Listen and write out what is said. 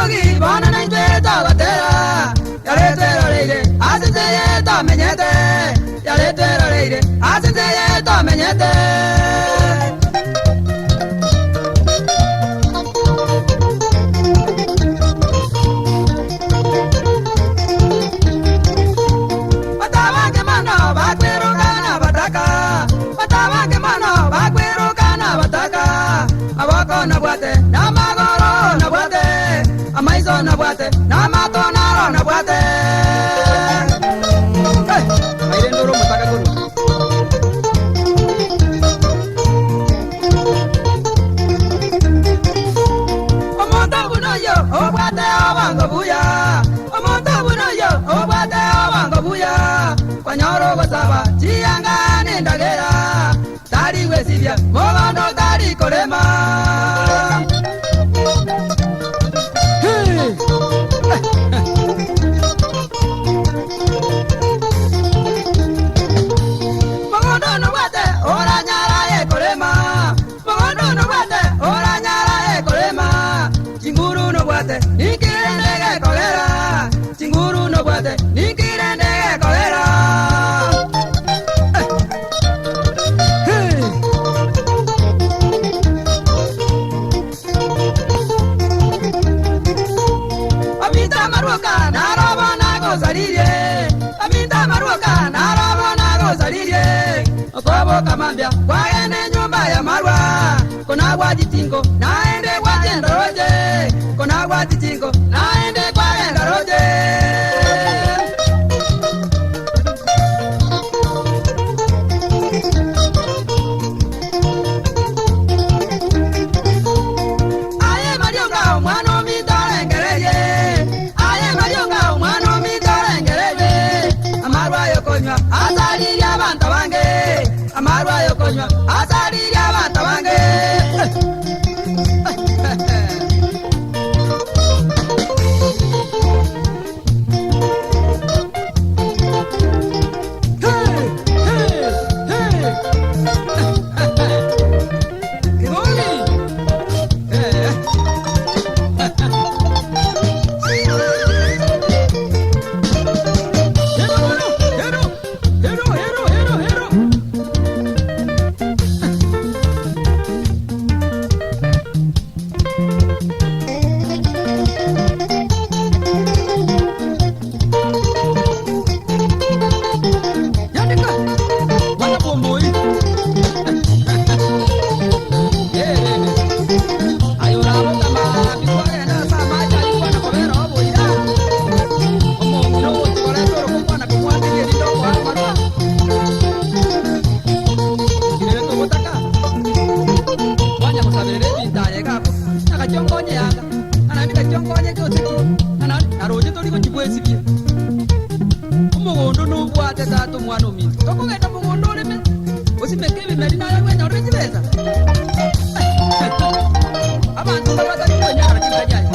Kibogi bona na njeta gatera yaletera leire asiteye to menyete yaletera leire asiteye to menyete Batawange mano bakwiruka na bataka Batawange mano bakwiruka na bataka Aboko na bwate na magoro na bwate Amaizo na bwate na matonaro na bwate Aire ndoro mataka guru Omonta buno yo obwate abango buya Omonta buno yo obwate abango buya Kwanyoro basaba chianga nendagera Tari wesibya mogondo tari kolema Mogondo no bate ora nyara e kolema Mogondo no bate ora nyara e kolema Chinguru no bate nikirendege kolera Chinguru no bate nikirendege kolera Amita maruka naraba nago salire Amita maruka naraba nago salire Okobo kamambia kwagene nyumba ya marwa Kona wajitingo naende kwa jendaroje Kona wajitingo naende kwa jendaroje Aye marionga umano mitore ngereye Aye marionga umano mitore ngereye Amarwa yokonywa asaliria banta bange Amarwa yokonywa asaliria banta bange Umugondo n'ubwate tato mwana ominto tokogenda mugondo oleme osimeka ebimeri nayo gwenya olwekibeza abantu babatali kwenyagala kibajayo